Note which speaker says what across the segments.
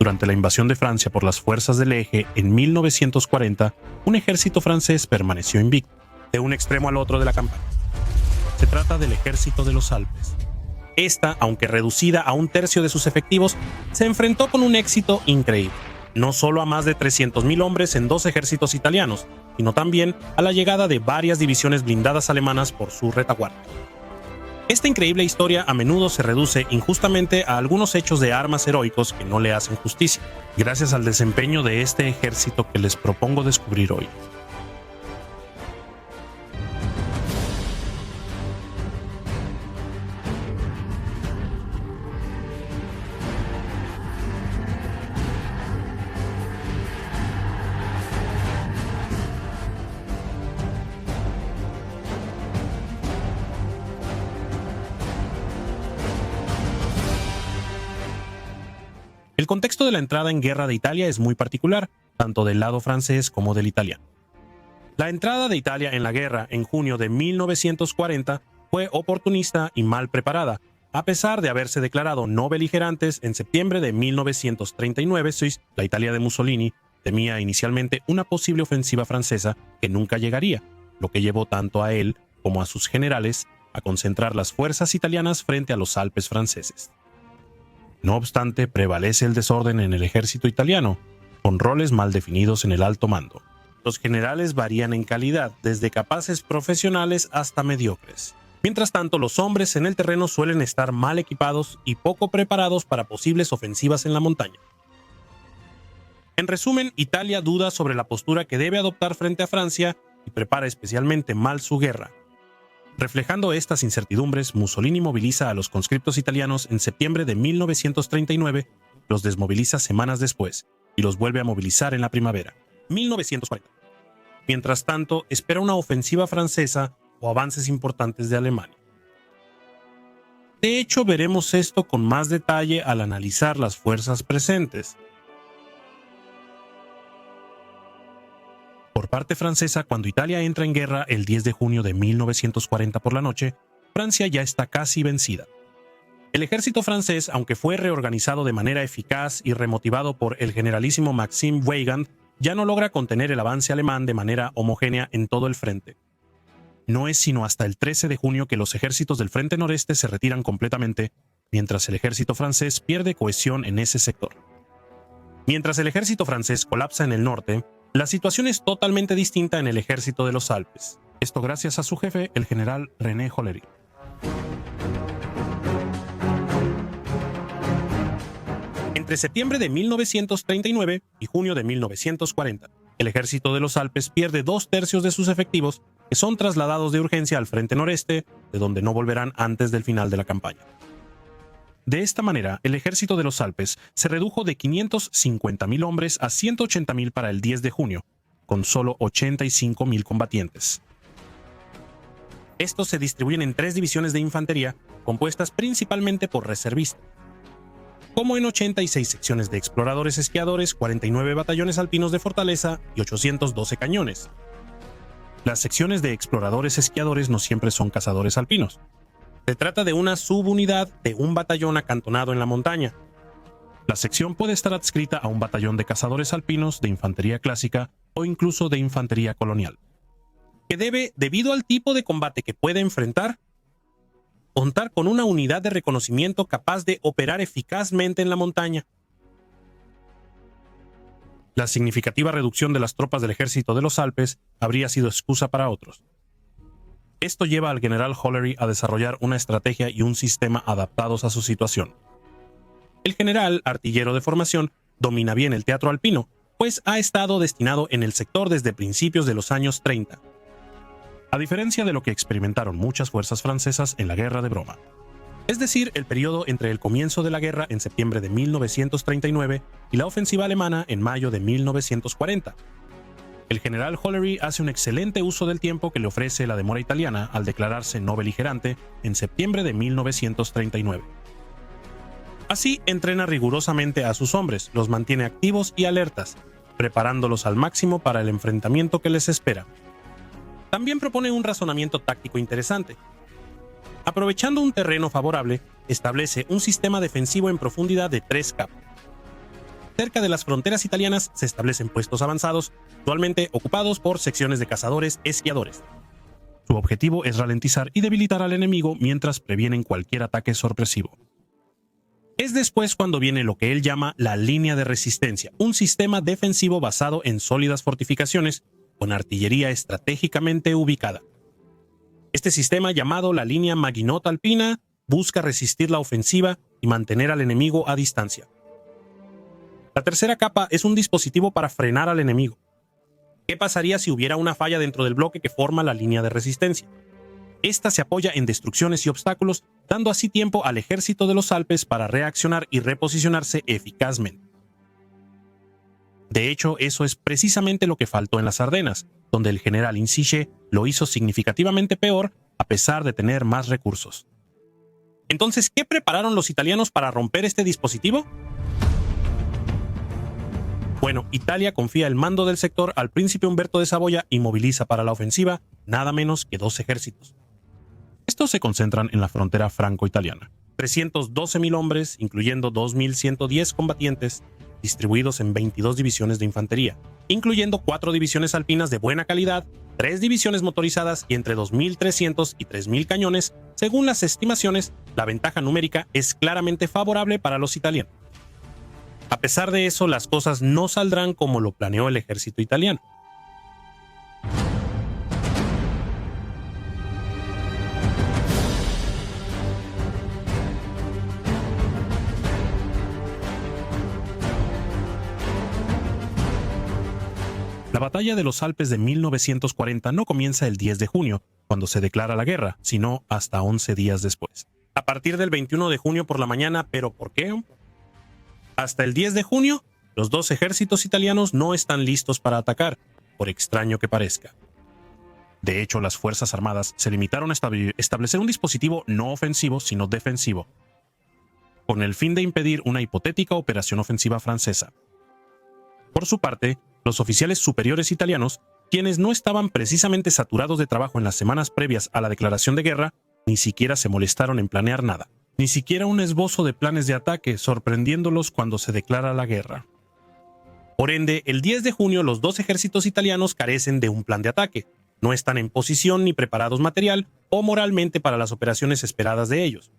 Speaker 1: Durante la invasión de Francia por las fuerzas del Eje en 1940, un ejército francés permaneció invicto, de un extremo al otro de la campaña. Se trata del Ejército de los Alpes. Esta, aunque reducida a un tercio de sus efectivos, se enfrentó con un éxito increíble, no solo a más de 300.000 hombres en dos ejércitos italianos, sino también a la llegada de varias divisiones blindadas alemanas por su retaguardia. Esta increíble historia a menudo se reduce injustamente a algunos hechos de armas heroicos que no le hacen justicia, gracias al desempeño de este ejército que les propongo descubrir hoy. El contexto de la entrada en guerra de Italia es muy particular, tanto del lado francés como del italiano. La entrada de Italia en la guerra en junio de 1940 fue oportunista y mal preparada, a pesar de haberse declarado no beligerantes en septiembre de 1939. La Italia de Mussolini temía inicialmente una posible ofensiva francesa que nunca llegaría, lo que llevó tanto a él como a sus generales a concentrar las fuerzas italianas frente a los Alpes franceses. No obstante, prevalece el desorden en el ejército italiano, con roles mal definidos en el alto mando. Los generales varían en calidad, desde capaces profesionales hasta mediocres. Mientras tanto, los hombres en el terreno suelen estar mal equipados y poco preparados para posibles ofensivas en la montaña. En resumen, Italia duda sobre la postura que debe adoptar frente a Francia y prepara especialmente mal su guerra. Reflejando estas incertidumbres, Mussolini moviliza a los conscriptos italianos en septiembre de 1939, los desmoviliza semanas después y los vuelve a movilizar en la primavera, 1940. Mientras tanto, espera una ofensiva francesa o avances importantes de Alemania. De hecho, veremos esto con más detalle al analizar las fuerzas presentes. Por parte francesa, cuando Italia entra en guerra el 10 de junio de 1940 por la noche, Francia ya está casi vencida. El ejército francés, aunque fue reorganizado de manera eficaz y remotivado por el generalísimo Maxime Weygand, ya no logra contener el avance alemán de manera homogénea en todo el frente. No es sino hasta el 13 de junio que los ejércitos del frente noreste se retiran completamente, mientras el ejército francés pierde cohesión en ese sector. Mientras el ejército francés colapsa en el norte, la situación es totalmente distinta en el ejército de los Alpes. Esto gracias a su jefe, el general René Hollery. Entre septiembre de 1939 y junio de 1940, el ejército de los Alpes pierde 2/3 de sus efectivos, que son trasladados de urgencia al frente noreste, de donde no volverán antes del final de la campaña. De esta manera, el ejército de los Alpes se redujo de 550.000 hombres a 180.000 para el 10 de junio, con solo 85.000 combatientes. Estos se distribuyen en 3 divisiones de infantería, compuestas principalmente por reservistas, como en 86 secciones de exploradores esquiadores, 49 batallones alpinos de fortaleza y 812 cañones. Las secciones de exploradores esquiadores no siempre son cazadores alpinos. Se trata de una subunidad de un batallón acantonado en la montaña. La sección puede estar adscrita a un batallón de cazadores alpinos, de infantería clásica o incluso de infantería colonial, que debe, debido al tipo de combate que puede enfrentar, contar con una unidad de reconocimiento capaz de operar eficazmente en la montaña. La significativa reducción de las tropas del ejército de los Alpes habría sido excusa para otros. Esto lleva al general Hollery a desarrollar una estrategia y un sistema adaptados a su situación. El general, artillero de formación, domina bien el teatro alpino, pues ha estado destinado en el sector desde principios de los años 30. A diferencia de lo que experimentaron muchas fuerzas francesas en la Guerra de Broma. Es decir, el periodo entre el comienzo de la guerra en septiembre de 1939 y la ofensiva alemana en mayo de 1940. El general Hollery hace un excelente uso del tiempo que le ofrece la demora italiana al declararse no beligerante en septiembre de 1939. Así, entrena rigurosamente a sus hombres, los mantiene activos y alertas, preparándolos al máximo para el enfrentamiento que les espera. También propone un razonamiento táctico interesante. Aprovechando un terreno favorable, establece un sistema defensivo en profundidad de 3 capas. cerca de las fronteras italianas se establecen puestos avanzados, actualmente ocupados por secciones de cazadores esquiadores. Su objetivo es ralentizar y debilitar al enemigo mientras previenen cualquier ataque sorpresivo. Es después cuando viene lo que él llama la línea de resistencia, un sistema defensivo basado en sólidas fortificaciones con artillería estratégicamente ubicada. Este sistema, llamado la línea Maginot-Alpina, busca resistir la ofensiva y mantener al enemigo a distancia. La tercera capa es un dispositivo para frenar al enemigo. ¿Qué pasaría si hubiera una falla dentro del bloque que forma la línea de resistencia? Esta se apoya en destrucciones y obstáculos, dando así tiempo al ejército de los Alpes para reaccionar y reposicionarse eficazmente. De hecho, eso es precisamente lo que faltó en las Ardenas, donde el general Insiche lo hizo significativamente peor a pesar de tener más recursos. Entonces, ¿qué prepararon los italianos para romper este dispositivo? Bueno, Italia confía el mando del sector al príncipe Humberto de Saboya y moviliza para la ofensiva nada menos que 2 ejércitos. Estos se concentran en la frontera franco-italiana. 312.000 hombres, incluyendo 2.110 combatientes, distribuidos en 22 divisiones de infantería, incluyendo 4 divisiones alpinas de buena calidad, 3 divisiones motorizadas y entre 2.300 y 3.000 cañones. Según las estimaciones, la ventaja numérica es claramente favorable para los italianos. A pesar de eso, las cosas no saldrán como lo planeó el ejército italiano. La batalla de los Alpes de 1940 no comienza el 10 de junio, cuando se declara la guerra, sino hasta 11 días después. A partir del 21 de junio por la mañana, ¿pero por qué? Hasta el 10 de junio, los 2 ejércitos italianos no están listos para atacar, por extraño que parezca. De hecho, las Fuerzas Armadas se limitaron a establecer un dispositivo no ofensivo, sino defensivo, con el fin de impedir una hipotética operación ofensiva francesa. Por su parte, los oficiales superiores italianos, quienes no estaban precisamente saturados de trabajo en las semanas previas a la declaración de guerra, ni siquiera se molestaron en planear nada. Ni siquiera un esbozo de planes de ataque, sorprendiéndolos cuando se declara la guerra. Por ende, el 10 de junio los 2 ejércitos italianos carecen de un plan de ataque. No están en posición ni preparados material o moralmente para las operaciones esperadas de ellos.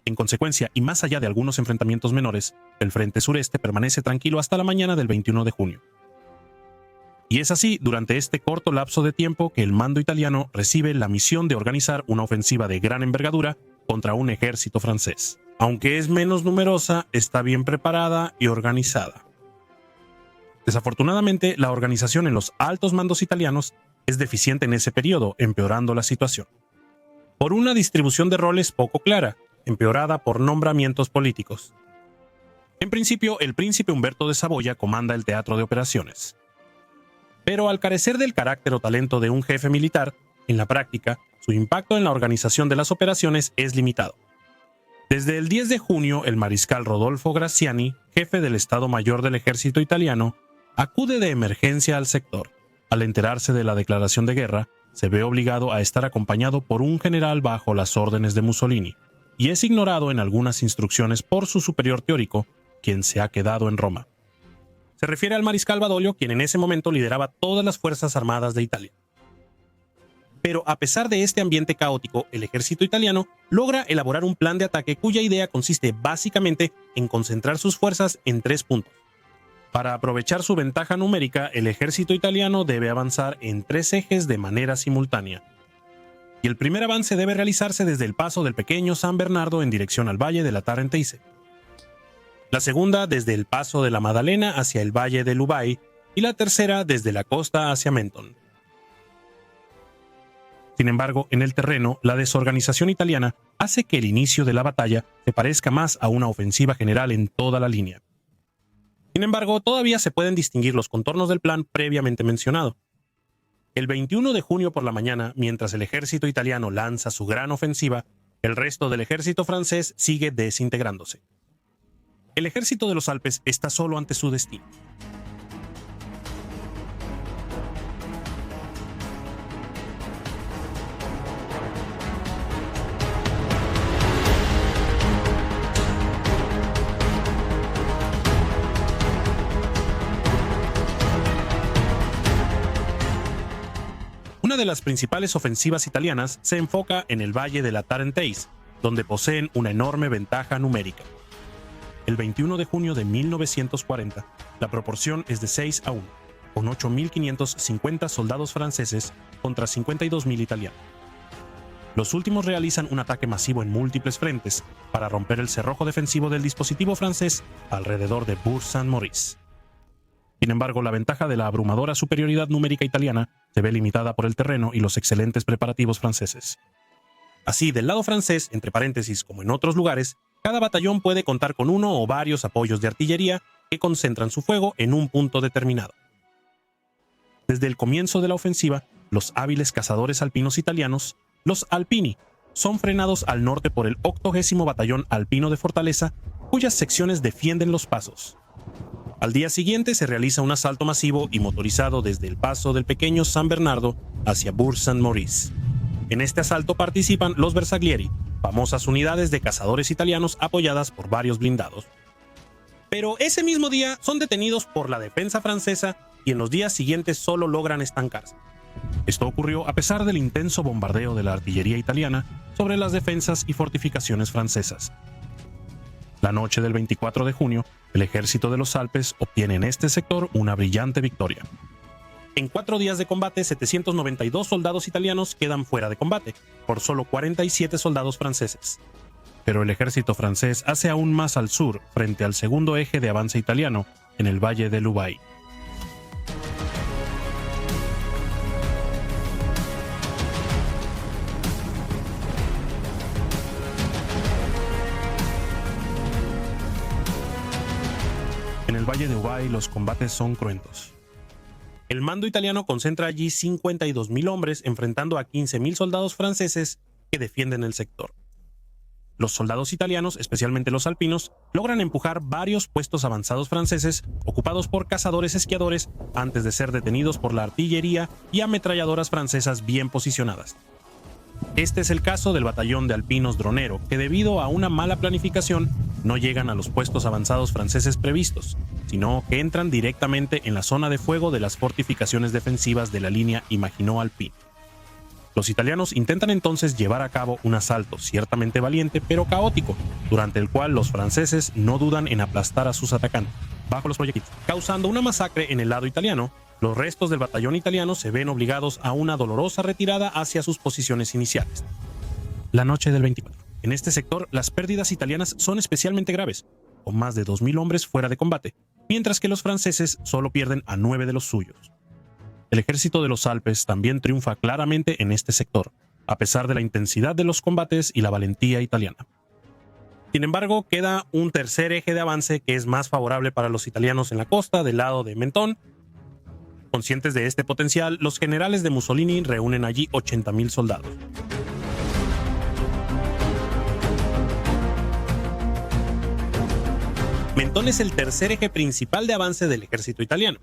Speaker 1: En consecuencia, y más allá de algunos enfrentamientos menores, el frente sureste permanece tranquilo hasta la mañana del 21 de junio. Y es así, durante este corto lapso de tiempo, que el mando italiano recibe la misión de organizar una ofensiva de gran envergadura contra un ejército francés. Aunque es menos numerosa, está bien preparada y organizada. Desafortunadamente, la organización en los altos mandos italianos es deficiente en ese periodo, empeorando la situación. Por una distribución de roles poco clara, empeorada por nombramientos políticos. En principio, el príncipe Humberto de Saboya comanda el teatro de operaciones. Pero al carecer del carácter o talento de un jefe militar, en la práctica, su impacto en la organización de las operaciones es limitado. Desde el 10 de junio, el mariscal Rodolfo Graziani, jefe del Estado Mayor del Ejército Italiano, acude de emergencia al sector. Al enterarse de la declaración de guerra, se ve obligado a estar acompañado por un general bajo las órdenes de Mussolini, y es ignorado en algunas instrucciones por su superior teórico, quien se ha quedado en Roma. Se refiere al mariscal Badoglio, quien en ese momento lideraba todas las fuerzas armadas de Italia. Pero a pesar de este ambiente caótico, el ejército italiano logra elaborar un plan de ataque cuya idea consiste básicamente en concentrar sus fuerzas en 3 puntos. Para aprovechar su ventaja numérica, el ejército italiano debe avanzar en 3 ejes de manera simultánea. Y el primer avance debe realizarse desde el paso del pequeño San Bernardo en dirección al valle de la Tarentese. La segunda desde el paso de la Maddalena hacia el valle de Lubai y la tercera desde la costa hacia Menton. Sin embargo, en el terreno, la desorganización italiana hace que el inicio de la batalla se parezca más a una ofensiva general en toda la línea. Sin embargo, todavía se pueden distinguir los contornos del plan previamente mencionado. El 21 de junio por la mañana, mientras el ejército italiano lanza su gran ofensiva, el resto del ejército francés sigue desintegrándose. El ejército de los Alpes está solo ante su destino. Una de las principales ofensivas italianas se enfoca en el valle de la Tarentaise, donde poseen una enorme ventaja numérica. El 21 de junio de 1940, la proporción es de 6 a 1, con 8.550 soldados franceses contra 52.000 italianos. Los últimos realizan un ataque masivo en múltiples frentes para romper el cerrojo defensivo del dispositivo francés alrededor de Bourg-Saint-Maurice. Sin embargo, la ventaja de la abrumadora superioridad numérica italiana se ve limitada por el terreno y los excelentes preparativos franceses. Así, del lado francés, entre paréntesis, como en otros lugares, cada batallón puede contar con uno o varios apoyos de artillería que concentran su fuego en un punto determinado. Desde el comienzo de la ofensiva, los hábiles cazadores alpinos italianos, los Alpini, son frenados al norte por el 80º Batallón Alpino de Fortaleza, cuyas secciones defienden los pasos. Al día siguiente se realiza un asalto masivo y motorizado desde el paso del pequeño San Bernardo hacia Bourg-Saint-Maurice. En este asalto participan los Bersaglieri, famosas unidades de cazadores italianos apoyadas por varios blindados. Pero ese mismo día son detenidos por la defensa francesa y en los días siguientes solo logran estancarse. Esto ocurrió a pesar del intenso bombardeo de la artillería italiana sobre las defensas y fortificaciones francesas. La noche del 24 de junio, el ejército de los Alpes obtiene en este sector una brillante victoria. En 4 días de combate, 792 soldados italianos quedan fuera de combate, por solo 47 soldados franceses. Pero el ejército francés hace aún más al sur, frente al segundo eje de avance italiano, en el valle de l'Ubaye. En el valle de Ubaye los combates son cruentos. El mando italiano concentra allí 52.000 hombres enfrentando a 15.000 soldados franceses que defienden el sector. Los soldados italianos, especialmente los alpinos, logran empujar varios puestos avanzados franceses ocupados por cazadores esquiadores antes de ser detenidos por la artillería y ametralladoras francesas bien posicionadas. Este es el caso del batallón de alpinos Dronero, que debido a una mala planificación no llegan a los puestos avanzados franceses previstos, sino que entran directamente en la zona de fuego de las fortificaciones defensivas de la línea Maginot Alpine. Los italianos intentan entonces llevar a cabo un asalto ciertamente valiente pero caótico, durante el cual los franceses no dudan en aplastar a sus atacantes bajo los proyectiles, causando una masacre en el lado italiano. Los restos del batallón italiano se ven obligados a una dolorosa retirada hacia sus posiciones iniciales. La noche del 24. En este sector, las pérdidas italianas son especialmente graves, con más de 2.000 hombres fuera de combate, mientras que los franceses solo pierden a 9 de los suyos. El ejército de los Alpes también triunfa claramente en este sector, a pesar de la intensidad de los combates y la valentía italiana. Sin embargo, queda un tercer eje de avance que es más favorable para los italianos en la costa, del lado de Menton. Conscientes de este potencial, los generales de Mussolini reúnen allí 80.000 soldados. Menton es el tercer eje principal de avance del ejército italiano.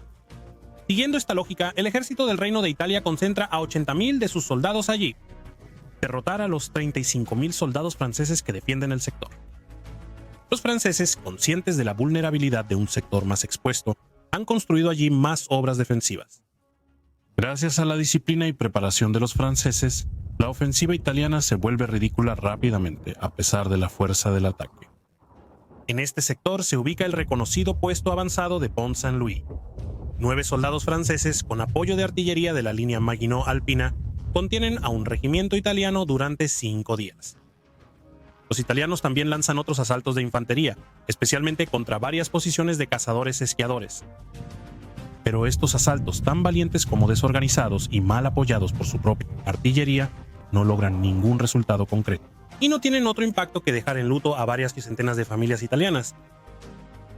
Speaker 1: Siguiendo esta lógica, el ejército del Reino de Italia concentra a 80.000 de sus soldados allí. Derrotar a los 35.000 soldados franceses que defienden el sector. Los franceses, conscientes de la vulnerabilidad de un sector más expuesto, han construido allí más obras defensivas. Gracias a la disciplina y preparación de los franceses, la ofensiva italiana se vuelve ridícula rápidamente, a pesar de la fuerza del ataque. En este sector se ubica el reconocido puesto avanzado de Pont-Saint-Louis. 9 soldados franceses, con apoyo de artillería de la línea Maginot Alpina, contienen a un regimiento italiano durante 5 días. Los italianos también lanzan otros asaltos de infantería, especialmente contra varias posiciones de cazadores esquiadores. Pero estos asaltos, tan valientes como desorganizados y mal apoyados por su propia artillería, no logran ningún resultado concreto. Y no tienen otro impacto que dejar en luto a varias centenas de familias italianas.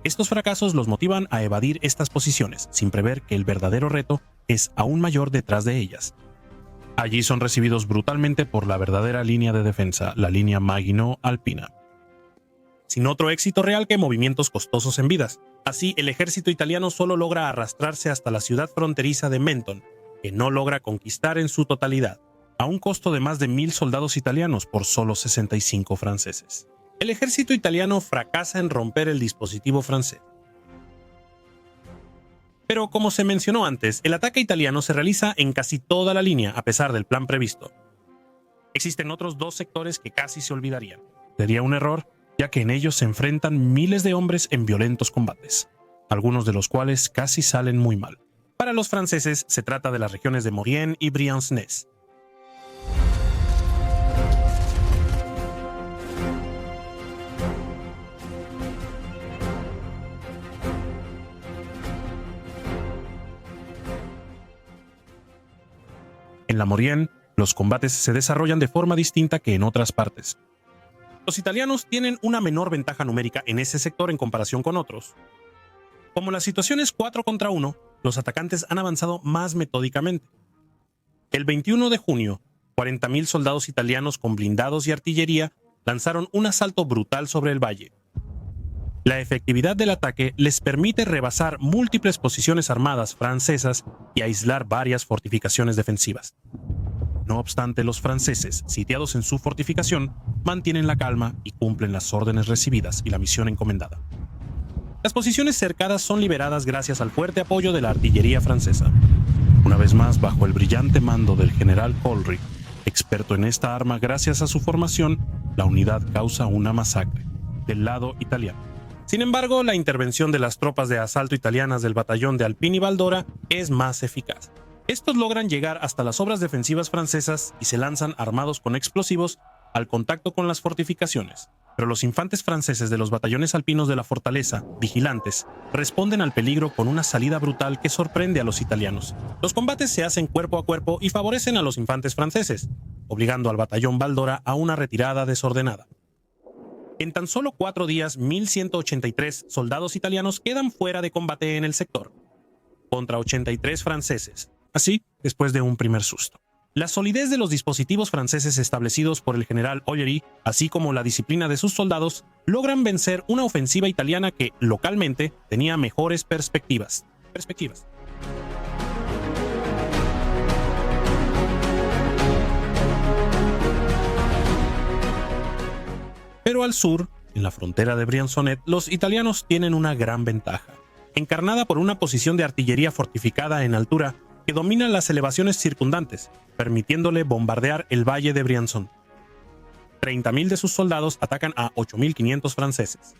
Speaker 1: Estos fracasos los motivan a evadir estas posiciones, sin prever que el verdadero reto es aún mayor detrás de ellas. Allí son recibidos brutalmente por la verdadera línea de defensa, la línea Maginot Alpina. Sin otro éxito real que movimientos costosos en vidas. Así, el ejército italiano solo logra arrastrarse hasta la ciudad fronteriza de Menton, que no logra conquistar en su totalidad, a un costo de más de 1.000 soldados italianos por solo 65 franceses. El ejército italiano fracasa en romper el dispositivo francés. Pero como se mencionó antes, el ataque italiano se realiza en casi toda la línea a pesar del plan previsto. Existen otros dos sectores que casi se olvidarían. Sería un error, ya que en ellos se enfrentan miles de hombres en violentos combates, algunos de los cuales casi salen muy mal. Para los franceses se trata de las regiones de Maurienne y Briançonnais. En la Maurienne, los combates se desarrollan de forma distinta que en otras partes. Los italianos tienen una menor ventaja numérica en ese sector en comparación con otros. Como la situación es 4 contra 1, los atacantes han avanzado más metódicamente. El 21 de junio, 40.000 soldados italianos con blindados y artillería lanzaron un asalto brutal sobre el valle. La efectividad del ataque les permite rebasar múltiples posiciones armadas francesas y aislar varias fortificaciones defensivas. No obstante, los franceses, sitiados en su fortificación, mantienen la calma y cumplen las órdenes recibidas y la misión encomendada. Las posiciones cercadas son liberadas gracias al fuerte apoyo de la artillería francesa. Una vez más, bajo el brillante mando del general Colry, experto en esta arma, gracias a su formación, la unidad causa una masacre del lado italiano. Sin embargo, la intervención de las tropas de asalto italianas del batallón de Alpini Baldora es más eficaz. Estos logran llegar hasta las obras defensivas francesas y se lanzan armados con explosivos al contacto con las fortificaciones. Pero los infantes franceses de los batallones alpinos de la fortaleza, vigilantes, responden al peligro con una salida brutal que sorprende a los italianos. Los combates se hacen cuerpo a cuerpo y favorecen a los infantes franceses, obligando al batallón Baldora a una retirada desordenada. En tan solo 4 días, 1.183 soldados italianos quedan fuera de combate en el sector, contra 83 franceses. Así, después de un primer susto. La solidez de los dispositivos franceses establecidos por el general Ollery, así como la disciplina de sus soldados, logran vencer una ofensiva italiana que, localmente, tenía mejores perspectivas. Pero al sur, en la frontera de Briançonnet, los italianos tienen una gran ventaja, encarnada por una posición de artillería fortificada en altura que domina las elevaciones circundantes, permitiéndole bombardear el valle de Briançon. 30.000 de sus soldados atacan a 8.500 franceses.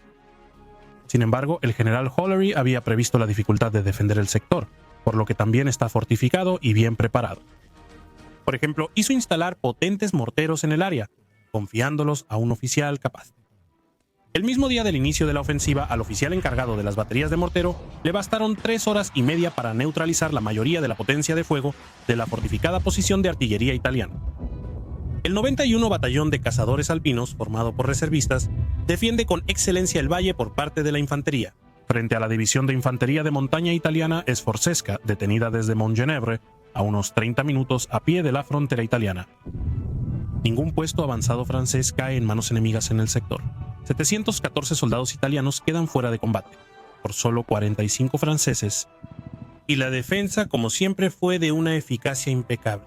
Speaker 1: Sin embargo, el general Ollery había previsto la dificultad de defender el sector, por lo que también está fortificado y bien preparado. Por ejemplo, hizo instalar potentes morteros en el área, confiándolos a un oficial capaz. El mismo día del inicio de la ofensiva, al oficial encargado de las baterías de mortero le bastaron 3 horas y media para neutralizar la mayoría de la potencia de fuego de la fortificada posición de artillería italiana. El 91 Batallón de Cazadores Alpinos, formado por reservistas, defiende con excelencia el valle por parte de la infantería, frente a la división de infantería de montaña italiana Sforzesca, detenida desde Montgenebre, a unos 30 minutos a pie de la frontera italiana. Ningún puesto avanzado francés cae en manos enemigas en el sector. 714 soldados italianos quedan fuera de combate, por solo 45 franceses, y la defensa, como siempre, fue de una eficacia impecable.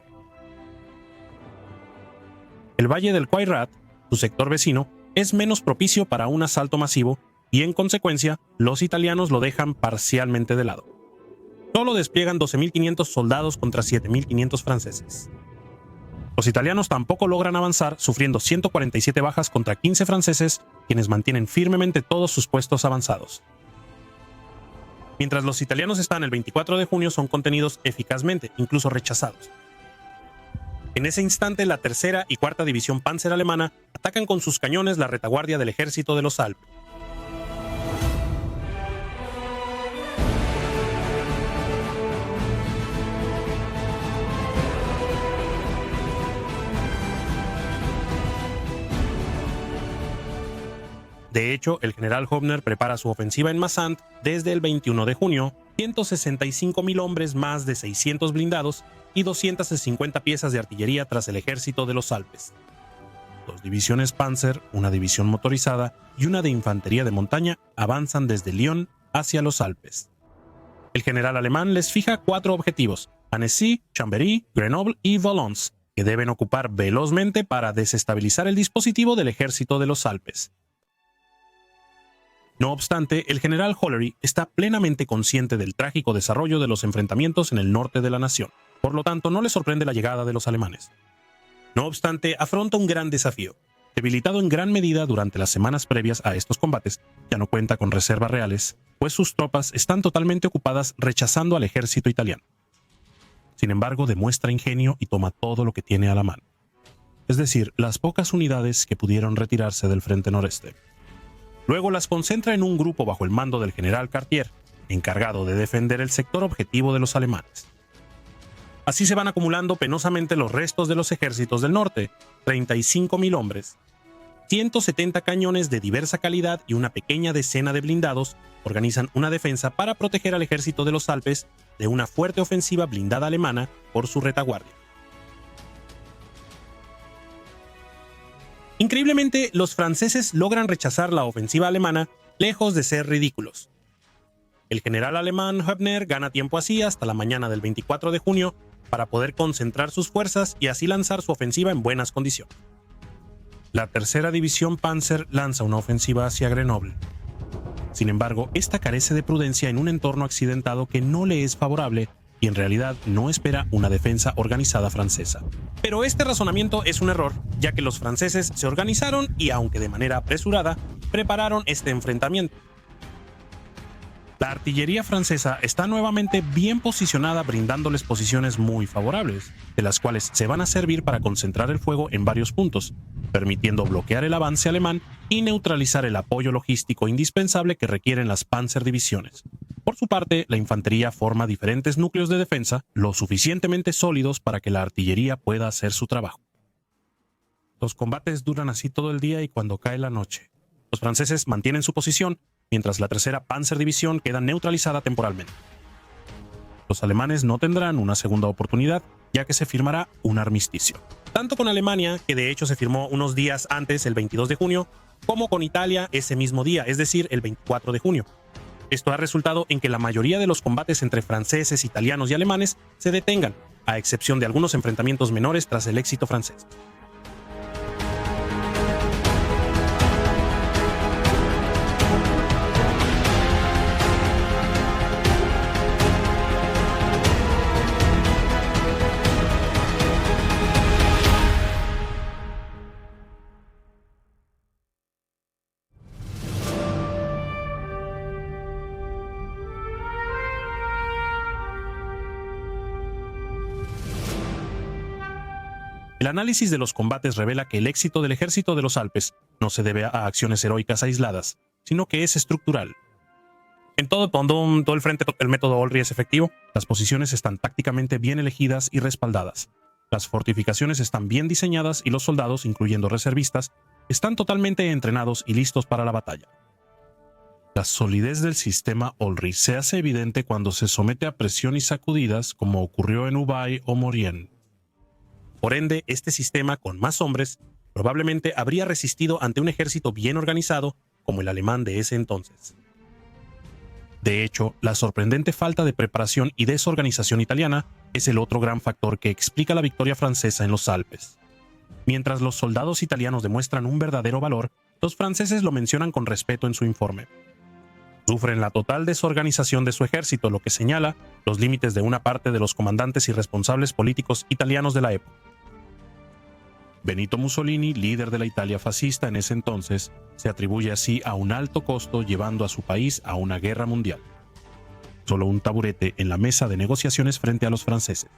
Speaker 1: El valle del Queyrat, su sector vecino, es menos propicio para un asalto masivo y, en consecuencia, los italianos lo dejan parcialmente de lado. Solo despliegan 12.500 soldados contra 7.500 franceses. Los italianos tampoco logran avanzar, sufriendo 147 bajas contra 15 franceses, quienes mantienen firmemente todos sus puestos avanzados. Mientras los italianos están el 24 de junio, son contenidos eficazmente, incluso rechazados. En ese instante, la tercera y cuarta división Panzer alemana atacan con sus cañones la retaguardia del ejército de los Alpes. De hecho, el general Hofner prepara su ofensiva en Massant desde el 21 de junio, 165.000 hombres, más de 600 blindados y 250 piezas de artillería tras el ejército de los Alpes. 2 divisiones Panzer, una división motorizada y una de infantería de montaña avanzan desde Lyon hacia los Alpes. El general alemán les fija 4 objetivos: Annecy, Chambéry, Grenoble y Valence, que deben ocupar velozmente para desestabilizar el dispositivo del ejército de los Alpes. No obstante, el general Hollery está plenamente consciente del trágico desarrollo de los enfrentamientos en el norte de la nación. Por lo tanto, no le sorprende la llegada de los alemanes. No obstante, afronta un gran desafío. Debilitado en gran medida durante las semanas previas a estos combates, ya no cuenta con reservas reales, pues sus tropas están totalmente ocupadas rechazando al ejército italiano. Sin embargo, demuestra ingenio y toma todo lo que tiene a la mano. Es decir, las pocas unidades que pudieron retirarse del frente noreste. Luego las concentra en un grupo bajo el mando del general Cartier, encargado de defender el sector objetivo de los alemanes. Así se van acumulando penosamente los restos de los ejércitos del norte, 35.000 hombres, 170 cañones de diversa calidad y una pequeña decena de blindados organizan una defensa para proteger al ejército de los Alpes de una fuerte ofensiva blindada alemana por su retaguardia. Increíblemente, los franceses logran rechazar la ofensiva alemana lejos de ser ridículos. El general alemán Hübner gana tiempo así hasta la mañana del 24 de junio para poder concentrar sus fuerzas y así lanzar su ofensiva en buenas condiciones. La tercera división Panzer lanza una ofensiva hacia Grenoble. Sin embargo, esta carece de prudencia en un entorno accidentado que no le es favorable y en realidad no espera una defensa organizada francesa. Pero este razonamiento es un error, ya que los franceses se organizaron y, aunque de manera apresurada, prepararon este enfrentamiento. La artillería francesa está nuevamente bien posicionada, brindándoles posiciones muy favorables, de las cuales se van a servir para concentrar el fuego en varios puntos, permitiendo bloquear el avance alemán y neutralizar el apoyo logístico indispensable que requieren las Panzer-divisiones. Por su parte, la infantería forma diferentes núcleos de defensa lo suficientemente sólidos para que la artillería pueda hacer su trabajo. Los combates duran así todo el día y cuando cae la noche, los franceses mantienen su posición, mientras la tercera Panzer-división queda neutralizada temporalmente. Los alemanes no tendrán una segunda oportunidad, ya que se firmará un armisticio. Tanto con Alemania, que de hecho se firmó unos días antes, el 22 de junio, como con Italia ese mismo día, es decir, el 24 de junio. Esto ha resultado en que la mayoría de los combates entre franceses, italianos y alemanes se detengan, a excepción de algunos enfrentamientos menores tras el éxito francés. El análisis de los combates revela que el éxito del ejército de los Alpes no se debe a acciones heroicas aisladas, sino que es estructural. En todo el frente, el método Olry es efectivo, las posiciones están tácticamente bien elegidas y respaldadas. Las fortificaciones están bien diseñadas y los soldados, incluyendo reservistas, están totalmente entrenados y listos para la batalla. La solidez del sistema Olry se hace evidente cuando se somete a presión y sacudidas, como ocurrió en Ubay o Maurienne. Por ende, este sistema, con más hombres, probablemente habría resistido ante un ejército bien organizado como el alemán de ese entonces. De hecho, la sorprendente falta de preparación y desorganización italiana es el otro gran factor que explica la victoria francesa en los Alpes. Mientras los soldados italianos demuestran un verdadero valor, los franceses lo mencionan con respeto en su informe. Sufren la total desorganización de su ejército, lo que señala los límites de una parte de los comandantes y responsables políticos italianos de la época. Benito Mussolini, líder de la Italia fascista en ese entonces, se atribuye así a un alto costo llevando a su país a una guerra mundial. Solo un taburete en la mesa de negociaciones frente a los franceses.